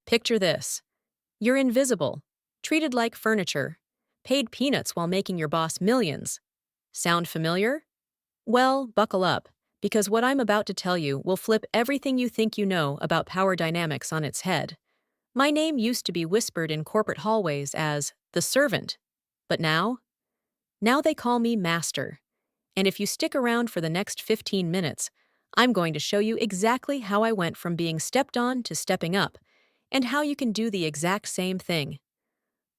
Picture this. You're invisible, treated like furniture, paid peanuts while making your boss millions. Sound familiar? Well, buckle up, because what I'm about to tell you will flip everything you think you know about power dynamics on its head. My name used to be whispered in corporate hallways as the servant, but now? Now they call me master. And if you stick around for the next 15 minutes, I'm going to show you exactly how I went from being stepped on to stepping up, and how you can do the exact same thing.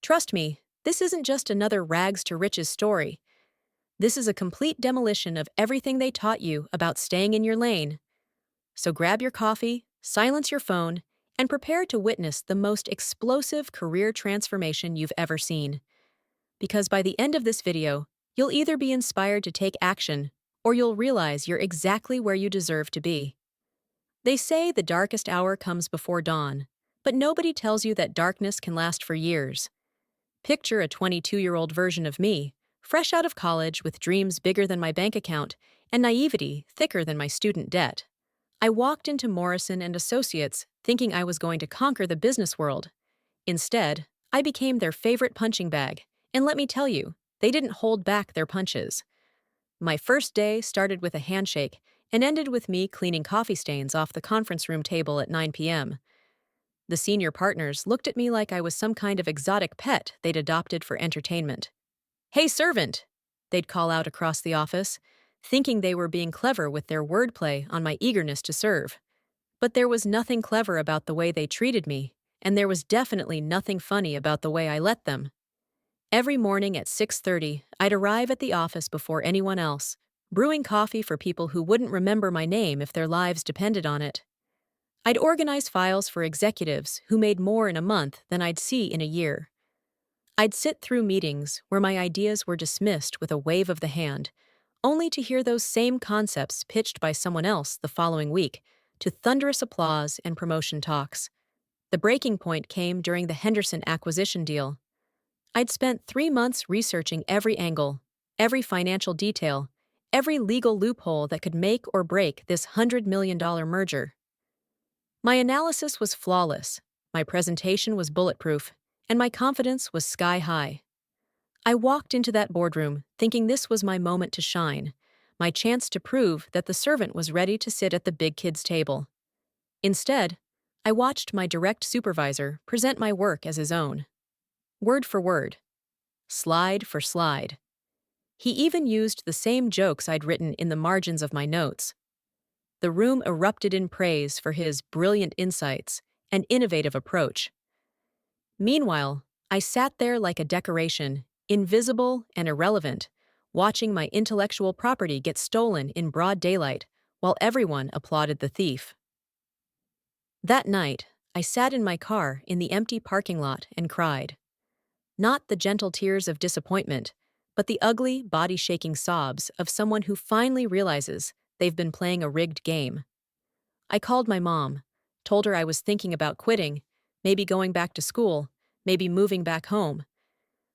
Trust me, this isn't just another rags to riches story. This is a complete demolition of everything they taught you about staying in your lane. So grab your coffee, silence your phone, and prepare to witness the most explosive career transformation you've ever seen. Because by the end of this video, you'll either be inspired to take action, or you'll realize you're exactly where you deserve to be. They say the darkest hour comes before dawn, but nobody tells you that darkness can last for years. Picture a 22-year-old version of me, fresh out of college with dreams bigger than my bank account and naivety thicker than my student debt. I walked into Morrison and Associates thinking I was going to conquer the business world. Instead, I became their favorite punching bag, and let me tell you, they didn't hold back their punches. My first day started with a handshake and ended with me cleaning coffee stains off the conference room table at 9 p.m. The senior partners looked at me like I was some kind of exotic pet they'd adopted for entertainment. "Hey, servant!" they'd call out across the office, thinking they were being clever with their wordplay on my eagerness to serve. But there was nothing clever about the way they treated me, and there was definitely nothing funny about the way I let them. Every morning at 6:30, I'd arrive at the office before anyone else, brewing coffee for people who wouldn't remember my name if their lives depended on it. I'd organize files for executives who made more in a month than I'd see in a year. I'd sit through meetings where my ideas were dismissed with a wave of the hand, only to hear those same concepts pitched by someone else the following week, to thunderous applause and promotion talks. The breaking point came during the Henderson acquisition deal. I'd spent 3 months researching every angle, every financial detail, every legal loophole that could make or break this $100 million merger. My analysis was flawless, my presentation was bulletproof, and my confidence was sky high. I walked into that boardroom thinking this was my moment to shine, my chance to prove that the servant was ready to sit at the big kid's table. Instead, I watched my direct supervisor present my work as his own. Word for word. Slide for slide. He even used the same jokes I'd written in the margins of my notes. The room erupted in praise for his brilliant insights and innovative approach. Meanwhile, I sat there like a decoration, invisible and irrelevant, watching my intellectual property get stolen in broad daylight while everyone applauded the thief. That night, I sat in my car in the empty parking lot and cried. Not the gentle tears of disappointment, but the ugly, body-shaking sobs of someone who finally realizes they've been playing a rigged game. I called my mom, told her I was thinking about quitting, maybe going back to school, maybe moving back home.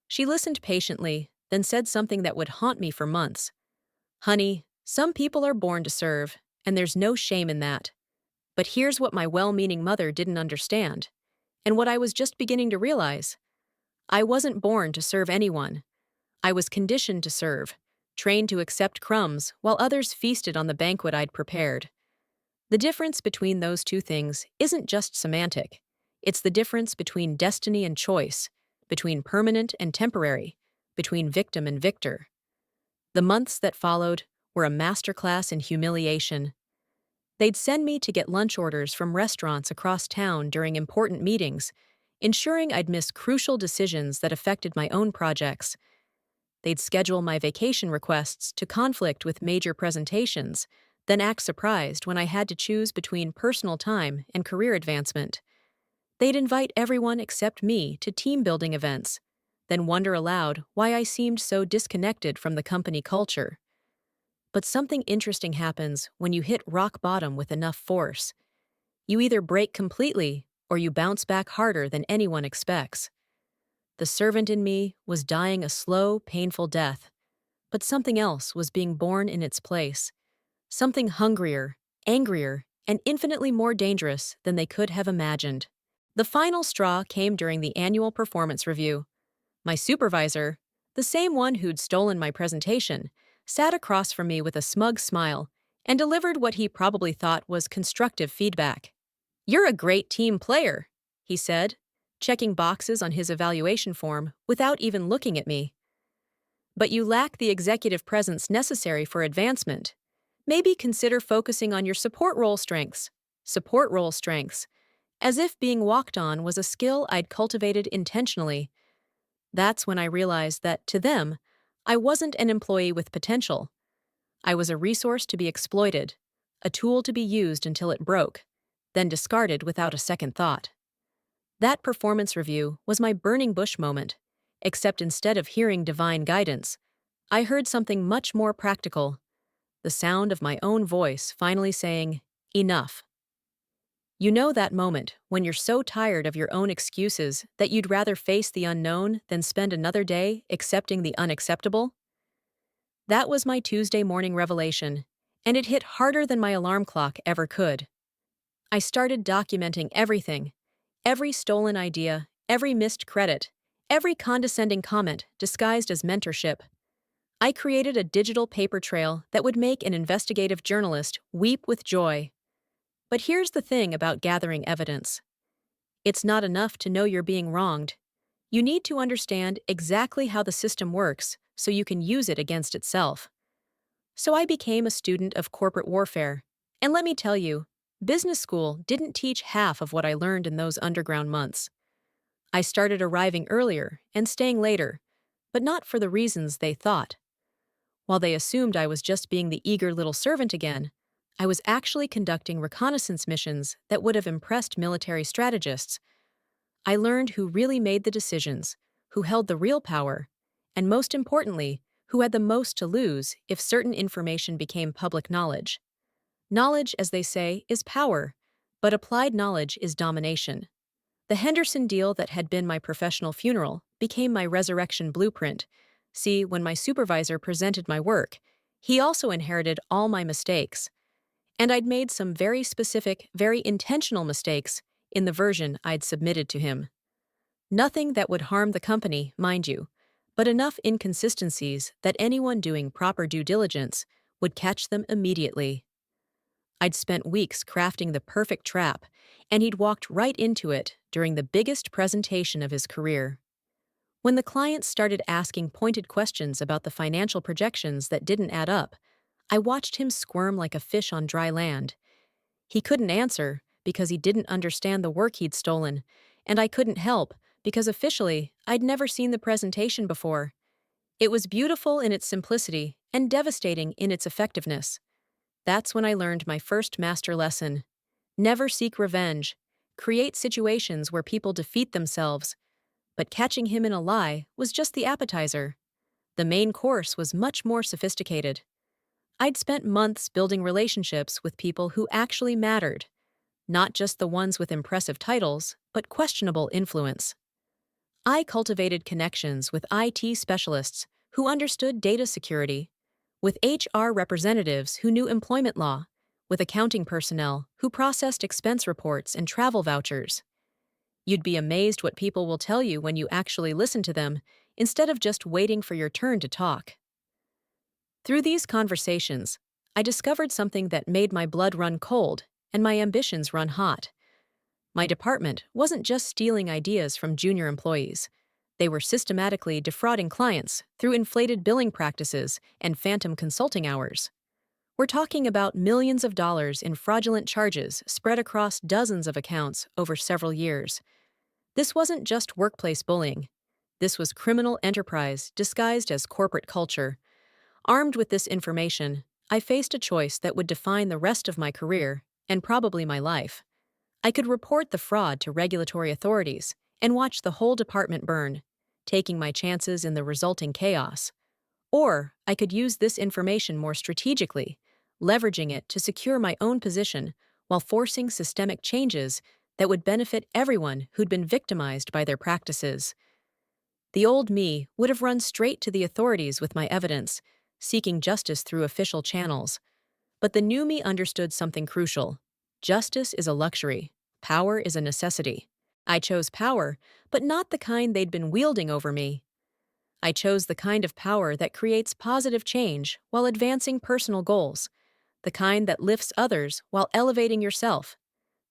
She listened patiently, then said something that would haunt me for months. "Honey, some people are born to serve, and there's no shame in that. But here's what my well-meaning mother didn't understand, and what I was just beginning to realize. I wasn't born to serve anyone. I was conditioned to serve, trained to accept crumbs while others feasted on the banquet I'd prepared. The difference between those two things isn't just semantic. It's the difference between destiny and choice, between permanent and temporary, between victim and victor. The months that followed were a masterclass in humiliation. They'd send me to get lunch orders from restaurants across town during important meetings, ensuring I'd miss crucial decisions that affected my own projects. They'd schedule my vacation requests to conflict with major presentations, then act surprised when I had to choose between personal time and career advancement. They'd invite everyone except me to team-building events, then wonder aloud why I seemed so disconnected from the company culture. But something interesting happens when you hit rock bottom with enough force. You either break completely or you bounce back harder than anyone expects. The servant in me was dying a slow, painful death, but something else was being born in its place. Something hungrier, angrier, and infinitely more dangerous than they could have imagined. The final straw came during the annual performance review. My supervisor, the same one who'd stolen my presentation, sat across from me with a smug smile and delivered what he probably thought was constructive feedback. "You're a great team player," he said, checking boxes on his evaluation form without even looking at me. "But you lack the executive presence necessary for advancement. Maybe consider focusing on your support role strengths." Support role strengths, as if being walked on was a skill I'd cultivated intentionally. That's when I realized that, to them, I wasn't an employee with potential. I was a resource to be exploited, a tool to be used until it broke, then discarded without a second thought. That performance review was my burning bush moment, except instead of hearing divine guidance, I heard something much more practical: the sound of my own voice finally saying, "Enough." You know that moment when you're so tired of your own excuses that you'd rather face the unknown than spend another day accepting the unacceptable? That was my Tuesday morning revelation, and it hit harder than my alarm clock ever could. I started documenting everything: every stolen idea, every missed credit, every condescending comment disguised as mentorship. I created a digital paper trail that would make an investigative journalist weep with joy. But here's the thing about gathering evidence: it's not enough to know you're being wronged. You need to understand exactly how the system works so you can use it against itself. So I became a student of corporate warfare. And let me tell you, business school didn't teach half of what I learned in those underground months. I started arriving earlier and staying later, but not for the reasons they thought. While they assumed I was just being the eager little servant again, I was actually conducting reconnaissance missions that would have impressed military strategists. I learned who really made the decisions, who held the real power, and most importantly, who had the most to lose if certain information became public knowledge. Knowledge, as they say, is power, but applied knowledge is domination. The Henderson deal that had been my professional funeral became my resurrection blueprint. See, when my supervisor presented my work, he also inherited all my mistakes. And I'd made some very specific, very intentional mistakes in the version I'd submitted to him. Nothing that would harm the company, mind you, but enough inconsistencies that anyone doing proper due diligence would catch them immediately. I'd spent weeks crafting the perfect trap, and he'd walked right into it during the biggest presentation of his career. When the clients started asking pointed questions about the financial projections that didn't add up, I watched him squirm like a fish on dry land. He couldn't answer because he didn't understand the work he'd stolen, and I couldn't help because officially I'd never seen the presentation before. It was beautiful in its simplicity and devastating in its effectiveness. That's when I learned my first master lesson: never seek revenge. Create situations where people defeat themselves. But catching him in a lie was just the appetizer. The main course was much more sophisticated. I'd spent months building relationships with people who actually mattered, not just the ones with impressive titles, but questionable influence. I cultivated connections with IT specialists who understood data security, with HR representatives who knew employment law, with accounting personnel who processed expense reports and travel vouchers. You'd be amazed what people will tell you when you actually listen to them, instead of just waiting for your turn to talk. Through these conversations, I discovered something that made my blood run cold and my ambitions run hot. My department wasn't just stealing ideas from junior employees. They were systematically defrauding clients through inflated billing practices and phantom consulting hours. We're talking about millions of dollars in fraudulent charges spread across dozens of accounts over several years. This wasn't just workplace bullying. This was criminal enterprise disguised as corporate culture. Armed with this information, I faced a choice that would define the rest of my career, and probably my life. I could report the fraud to regulatory authorities and watch the whole department burn, taking my chances in the resulting chaos. Or I could use this information more strategically, leveraging it to secure my own position while forcing systemic changes that would benefit everyone who'd been victimized by their practices. The old me would have run straight to the authorities with my evidence, seeking justice through official channels. But the new me understood something crucial: justice is a luxury, power is a necessity. I chose power, but not the kind they'd been wielding over me. I chose the kind of power that creates positive change while advancing personal goals, the kind that lifts others while elevating yourself,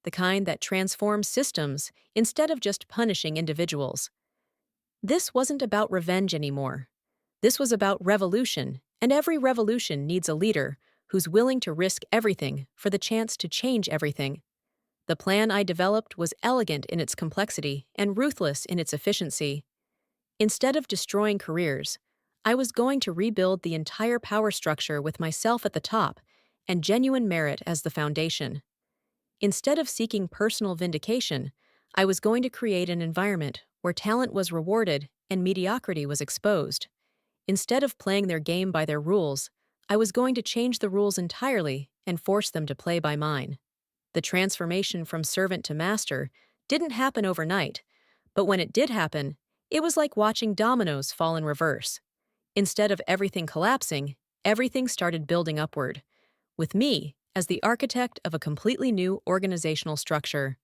the kind that transforms systems instead of just punishing individuals. This wasn't about revenge anymore. This was about revolution, and every revolution needs a leader who's willing to risk everything for the chance to change everything. The plan I developed was elegant in its complexity and ruthless in its efficiency. Instead of destroying careers, I was going to rebuild the entire power structure with myself at the top and genuine merit as the foundation. Instead of seeking personal vindication, I was going to create an environment where talent was rewarded and mediocrity was exposed. Instead of playing their game by their rules, I was going to change the rules entirely and force them to play by mine. The transformation from servant to master didn't happen overnight, but when it did happen, it was like watching dominoes fall in reverse. Instead of everything collapsing, everything started building upward, with me as the architect of a completely new organizational structure.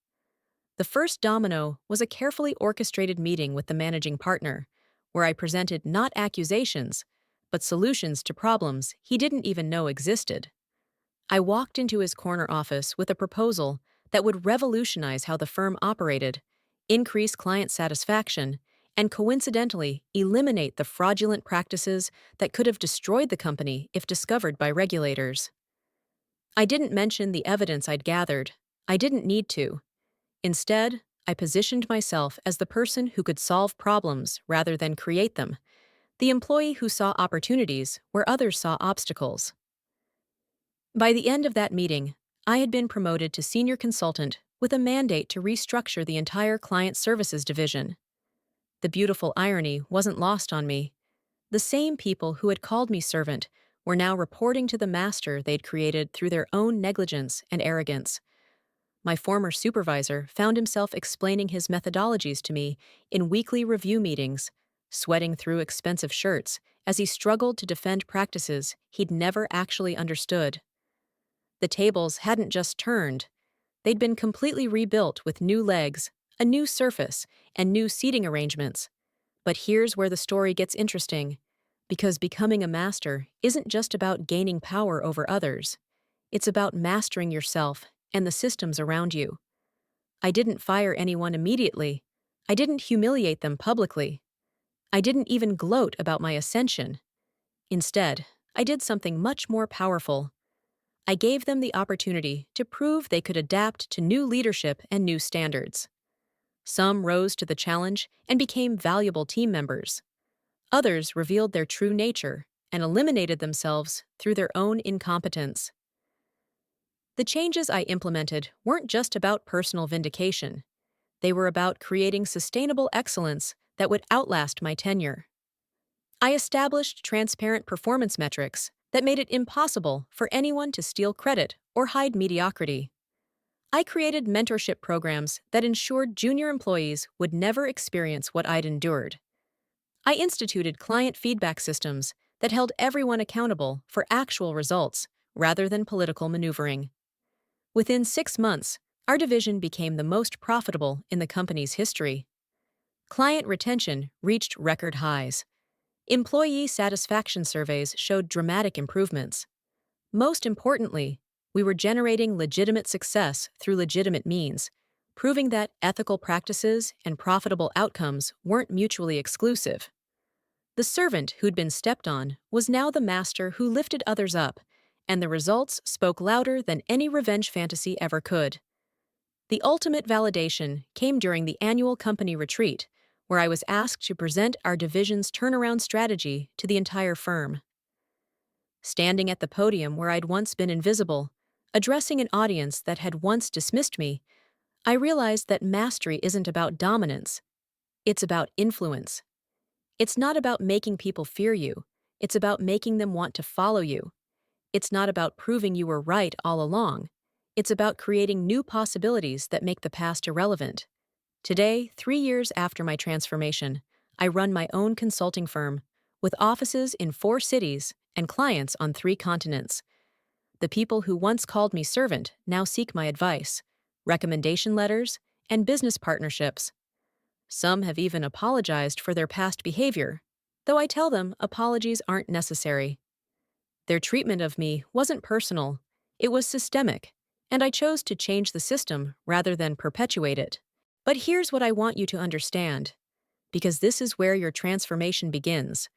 The first domino was a carefully orchestrated meeting with the managing partner, where I presented not accusations, but solutions to problems he didn't even know existed. I walked into his corner office with a proposal that would revolutionize how the firm operated, increase client satisfaction, and coincidentally eliminate the fraudulent practices that could have destroyed the company if discovered by regulators. I didn't mention the evidence I'd gathered. I didn't need to. Instead, I positioned myself as the person who could solve problems rather than create them, the employee who saw opportunities where others saw obstacles. By the end of that meeting, I had been promoted to senior consultant with a mandate to restructure the entire client services division. The beautiful irony wasn't lost on me. The same people who had called me servant were now reporting to the master they'd created through their own negligence and arrogance. My former supervisor found himself explaining his methodologies to me in weekly review meetings, sweating through expensive shirts as he struggled to defend practices he'd never actually understood. The tables hadn't just turned, they'd been completely rebuilt with new legs, a new surface, and new seating arrangements. But here's where the story gets interesting, because becoming a master isn't just about gaining power over others. It's about mastering yourself and the systems around you. I didn't fire anyone immediately. I didn't humiliate them publicly. I didn't even gloat about my ascension. Instead, I did something much more powerful. I gave them the opportunity to prove they could adapt to new leadership and new standards. Some rose to the challenge and became valuable team members. Others revealed their true nature and eliminated themselves through their own incompetence. The changes I implemented weren't just about personal vindication. They were about creating sustainable excellence that would outlast my tenure. I established transparent performance metrics that made it impossible for anyone to steal credit or hide mediocrity. I created mentorship programs that ensured junior employees would never experience what I'd endured. I instituted client feedback systems that held everyone accountable for actual results rather than political maneuvering. Within 6 months, our division became the most profitable in the company's history. Client retention reached record highs. Employee satisfaction surveys showed dramatic improvements. Most importantly, we were generating legitimate success through legitimate means, proving that ethical practices and profitable outcomes weren't mutually exclusive. The servant who'd been stepped on was now the master who lifted others up, and the results spoke louder than any revenge fantasy ever could. The ultimate validation came during the annual company retreat, where I was asked to present our division's turnaround strategy to the entire firm. Standing at the podium where I'd once been invisible, addressing an audience that had once dismissed me, I realized that mastery isn't about dominance. It's about influence. It's not about making people fear you. It's about making them want to follow you. It's not about proving you were right all along. It's about creating new possibilities that make the past irrelevant. Today, 3 years after my transformation, I run my own consulting firm, with offices in 4 cities and clients on 3 continents. The people who once called me servant now seek my advice, recommendation letters, and business partnerships. Some have even apologized for their past behavior, though I tell them apologies aren't necessary. Their treatment of me wasn't personal, it was systemic, and I chose to change the system rather than perpetuate it. But here's what I want you to understand, because this is where your transformation begins.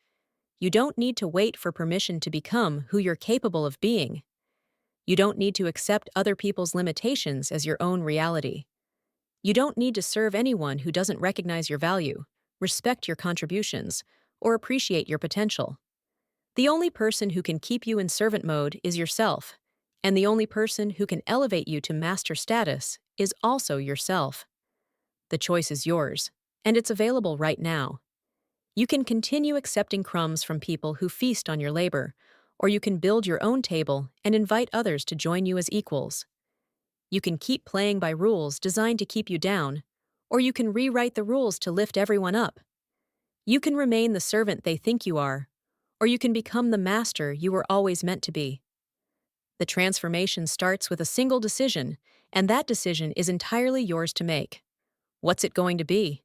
You don't need to wait for permission to become who you're capable of being. You don't need to accept other people's limitations as your own reality. You don't need to serve anyone who doesn't recognize your value, respect your contributions, or appreciate your potential. The only person who can keep you in servant mode is yourself, and the only person who can elevate you to master status is also yourself. The choice is yours, and it's available right now. You can continue accepting crumbs from people who feast on your labor, or you can build your own table and invite others to join you as equals. You can keep playing by rules designed to keep you down, or you can rewrite the rules to lift everyone up. You can remain the servant they think you are, or you can become the master you were always meant to be. The transformation starts with a single decision, and that decision is entirely yours to make. What's it going to be?